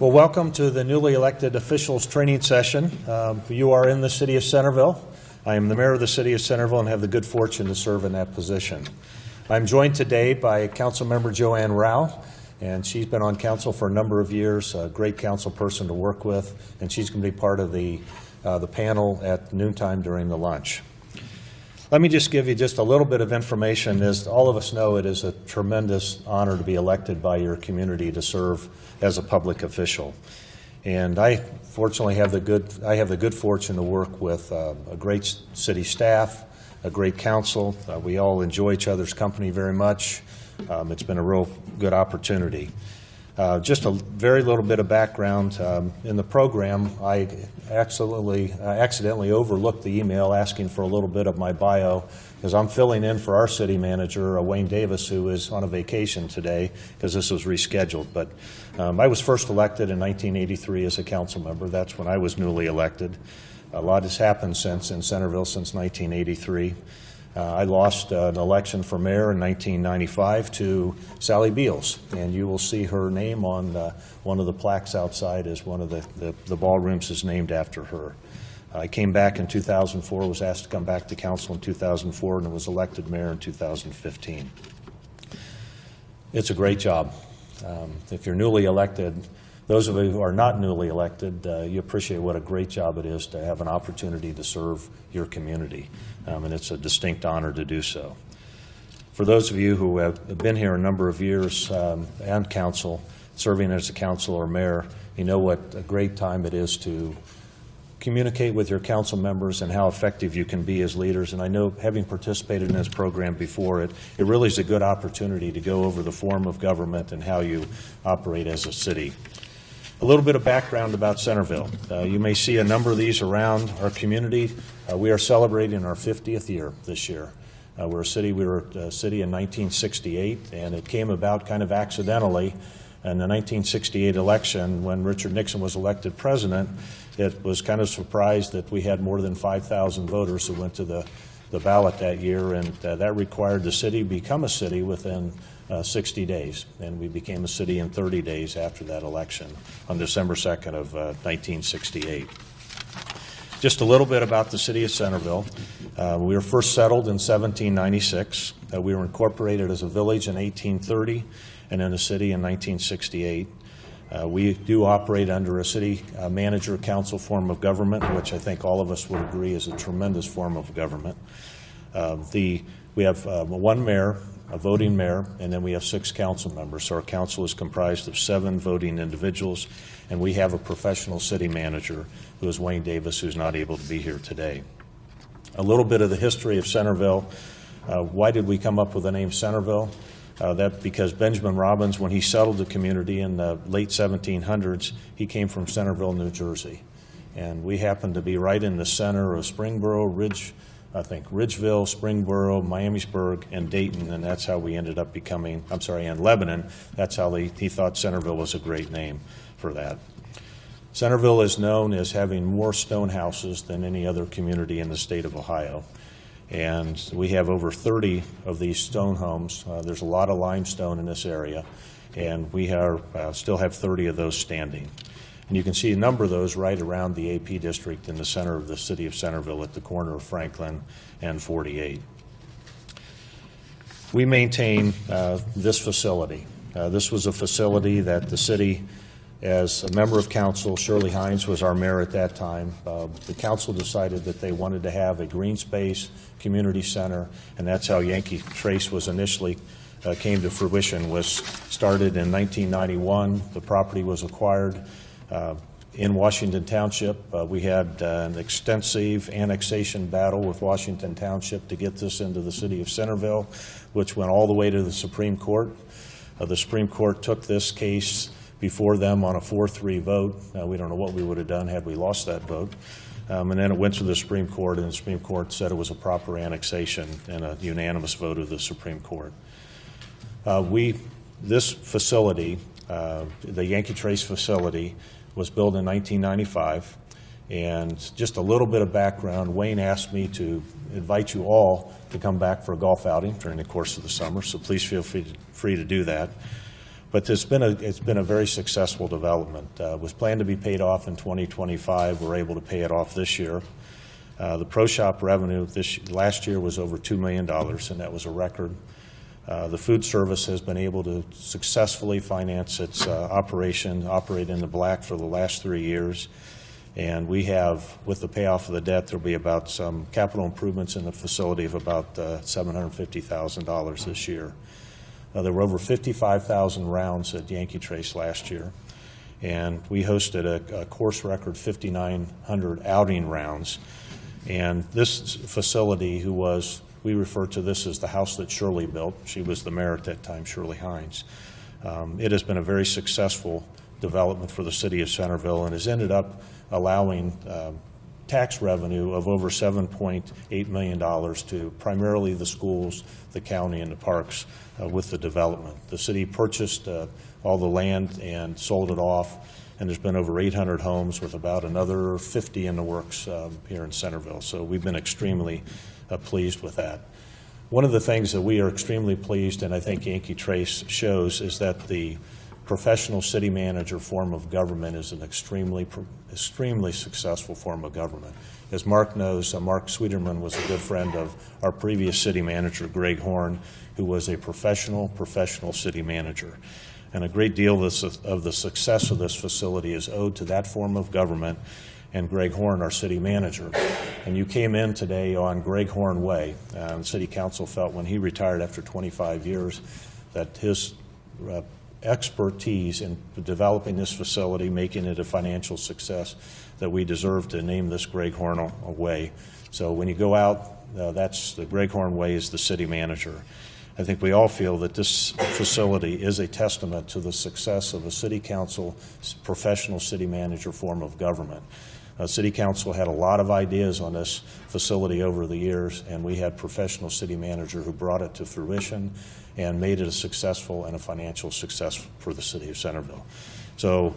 Well, welcome to the newly elected officials training session. You are in the city of Centerville. I am the mayor of the city of Centerville and have the good fortune to serve in that position. I'm joined today by council member Joanne Ralph, and she's been on council for a number of years, a great council person to work with, and she's going to be part of the panel at noontime during the lunch. Let me just give you just a little bit of information. As all of us know, it is a tremendous honor to be elected by your community to serve as a public official. And I fortunately have the good fortune to work with a great city staff, a great council. We all enjoy each other's company very much. It's been a real good opportunity. Just a very little bit of background. In the program, I accidentally overlooked the email asking for a little bit of my bio because I'm filling in for our city manager, Wayne Davis, who is on a vacation today because this was rescheduled. But I was first elected in 1983 as a council member. That's when I was newly elected. A lot has happened since in Centerville since 1983. I lost an election for mayor in 1995 to Sally Beals, and you will see her name on one of the plaques outside as one of the ballrooms is named after her. I came back in 2004, was asked to come back to council in 2004, and was elected mayor in 2015. It's a great job. If you're newly elected, those of you who are not newly elected, you appreciate what a great job it is to have an opportunity to serve your community, and it's a distinct honor to do so. For those of you who have been here a number of years and council, serving as a council or mayor, you know what a great time it is to communicate with your council members and how effective you can be as leaders. And I know, having participated in this program before, it really is a good opportunity to go over the form of government and how you operate as a city. A little bit of background about Centerville. You may see a number of these around our community. We are celebrating our 50th year this year. We were a city in 1968, and it came about kind of accidentally. In the 1968 election, when Richard Nixon was elected president, it was kind of surprised that we had more than 5,000 voters who went to the ballot that year, and that required the city become a city within 60 days, and we became a city in 30 days after that election on December 2nd of 1968. Just a little bit about the city of Centerville. We were first settled in 1796. We were incorporated as a village in 1830 and in a city in 1968. We do operate under a city manager council form of government, which I think all of us would agree is a tremendous form of government. We have one mayor, a voting mayor, and then we have 6 council members. So our council is comprised of 7 voting individuals, and we have a professional city manager who is Wayne Davis, who's not able to be here today. A little bit of the history of Centerville. Why did we come up with the name Centerville? Because Benjamin Robbins, when he settled the community in the late 1700s, he came from Centerville, New Jersey. And we happen to be right in the center of Springboro, Ridgeville, Springboro, Miamisburg, and Dayton, and that's how we ended up and Lebanon. That's how he thought Centerville was a great name for that. Centerville is known as having more stone houses than any other community in the state of Ohio. And we have over 30 of these stone homes. There's a lot of limestone in this area, and we still have 30 of those standing. And you can see a number of those right around the AP district in the center of the city of Centerville at the corner of Franklin and 48. We maintain this facility. This was a facility that the city, as a member of council, Shirley Hines was our mayor at that time, the council decided that they wanted to have a green space community center, and that's how Yankee Trace was initially came to fruition. Was started in 1991. The property was acquired in Washington Township. We had an extensive annexation battle with Washington Township to get this into the city of Centerville, which went all the way to the Supreme Court. The Supreme Court took this case before them on a 4-3 vote. We don't know what we would have done had we lost that vote. And then it went to the Supreme Court, and the Supreme Court said it was a proper annexation and a unanimous vote of the Supreme Court. This facility, the Yankee Trace facility, was built in 1995. And just a little bit of background, Wayne asked me to invite you all to come back for a golf outing during the course of the summer, so please feel free to do that. But it's been a very successful development. It was planned to be paid off in 2025. We're able to pay it off this year. The Pro Shop revenue last year was over $2 million, and that was a record. The food service has been able to successfully finance its operate in the black for the last 3 years. And we have, with the payoff of the debt, there'll be about some capital improvements in the facility of about $750,000 this year. There were over 55,000 rounds at Yankee Trace last year, and we hosted a course record 5,900 outing rounds. And this facility, we refer to this as the house that Shirley built. She was the mayor at that time, Shirley Hines. It has been a very successful development for the city of Centerville and has ended up allowing tax revenue of over $7.8 million to primarily the schools, the county, and the parks with the development. The city purchased all the land and sold it off, and there's been over 800 homes with about another 50 in the works here in Centerville. So we've been extremely pleased with that. One of the things that we are extremely pleased, and I think Yankee Trace shows, is that the professional city manager form of government is an extremely successful form of government. As Mark knows, Mark Sweeterman was a good friend of our previous city manager, Greg Horn, who was a professional city manager. And a great deal of the success of this facility is owed to that form of government and Greg Horn, our city manager. And you came in today on Greg Horn Way. The city council felt when he retired after 25 years that his expertise in developing this facility, making it a financial success, that we deserve to name this Greg Horn Way. So when you go out, that's the Greg Horn Way is the city manager. I think we all feel that this facility is a testament to the success of a city council, professional city manager form of government. City council had a lot of ideas on this facility over the years, and we had professional city manager who brought it to fruition and made it a successful and a financial success for the city of Centerville. So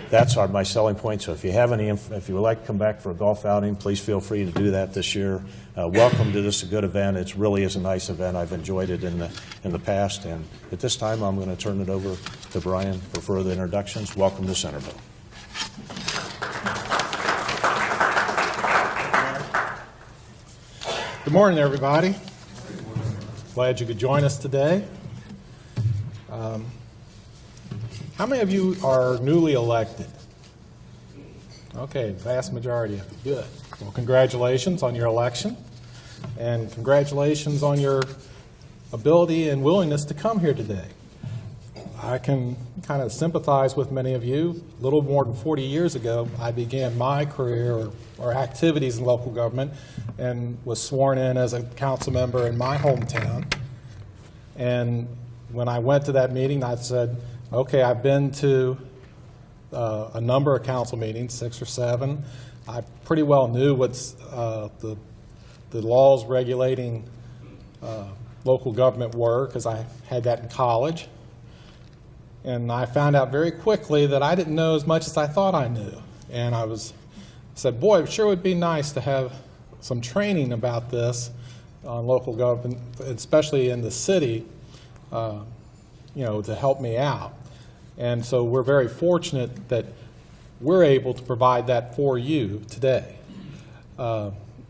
that's my selling point. So if you would like to come back for a golf outing, please feel free to do that this year. Welcome to this good event. It really is a nice event. I've enjoyed it in the past. And at this time, I'm going to turn it over to Brian for further introductions. Welcome to Centerville. Good morning, everybody. Glad you could join us today. How many of you are newly elected? Okay, vast majority of you. Good. Well, congratulations on your election, and congratulations on your ability and willingness to come here today. I can kind of sympathize with many of you. A little more than 40 years ago, I began my career or activities in local government and was sworn in as a council member in my hometown. And when I went to that meeting, I said, okay, I've been to a number of council meetings, 6 or 7. I pretty well knew what's the laws regulating local government were, because I had that in college. And I found out very quickly that I didn't know as much as I thought I knew. And I said, boy, it sure would be nice to have some training about this on local government, especially in the city, to help me out. And so we're very fortunate that we're able to provide that for you today.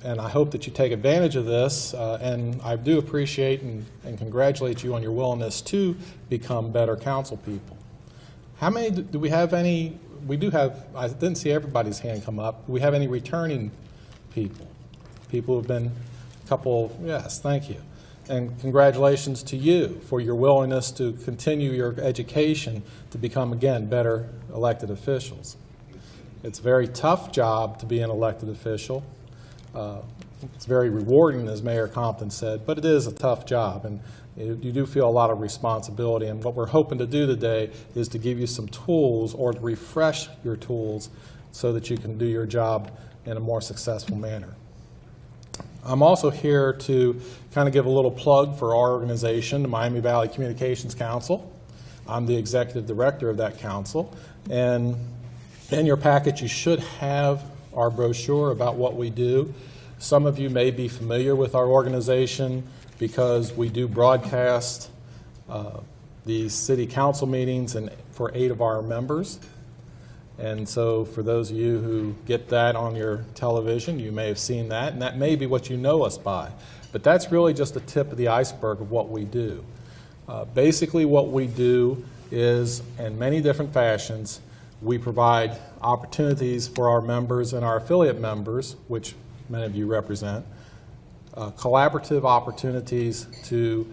And I hope that you take advantage of this, and I do appreciate and congratulate you on your willingness to become better council people. How many do we have? We do have, I didn't see everybody's hand come up. Do we have any returning people? People who have been yes, thank you. And congratulations to you for your willingness to continue your education to become, again, better elected officials. It's a very tough job to be an elected official. It's very rewarding, as Mayor Compton said, but it is a tough job, and you do feel a lot of responsibility. And what we're hoping to do today is to give you some tools or to refresh your tools so that you can do your job in a more successful manner. I'm also here to kind of give a little plug for our organization, the Miami Valley Communications Council. I'm the executive director of that council, and in your packet you should have our brochure about what we do. Some of you may be familiar with our organization because we do broadcast the city council meetings and for 8 of our members. And so for those of you who get that on your television, you may have seen that, and that may be what you know us by. But that's really just the tip of the iceberg of what we do. Basically what we do is, in many different fashions, we provide opportunities for our members and our affiliate members, which many of you represent, collaborative opportunities to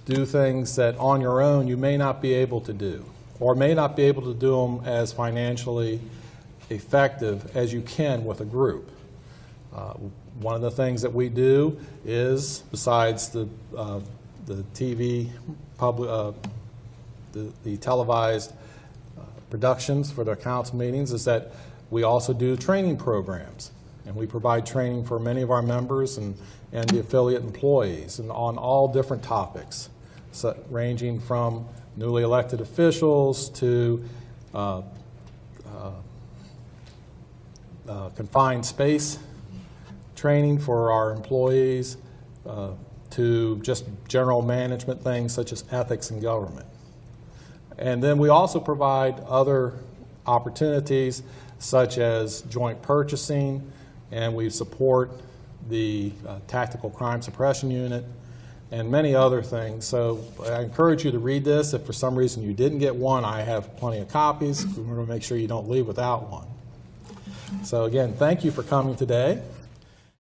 do things that on your own you may not be able to do, or may not be able to do them as financially effective as you can with a group. One of the things that we do is, besides the TV, the televised productions for the council meetings, is that we also do training programs. And we provide training for many of our members and the affiliate employees, and on all different topics, so ranging from newly elected officials to confined space training for our employees, to just general management things such as ethics in government. And then we also provide other opportunities such as joint purchasing, and we support the Tactical Crime Suppression Unit and many other things. So I encourage you to read this. If for some reason you didn't get one, I have plenty of copies. We want to make sure you don't leave without one. So again, thank you for coming today.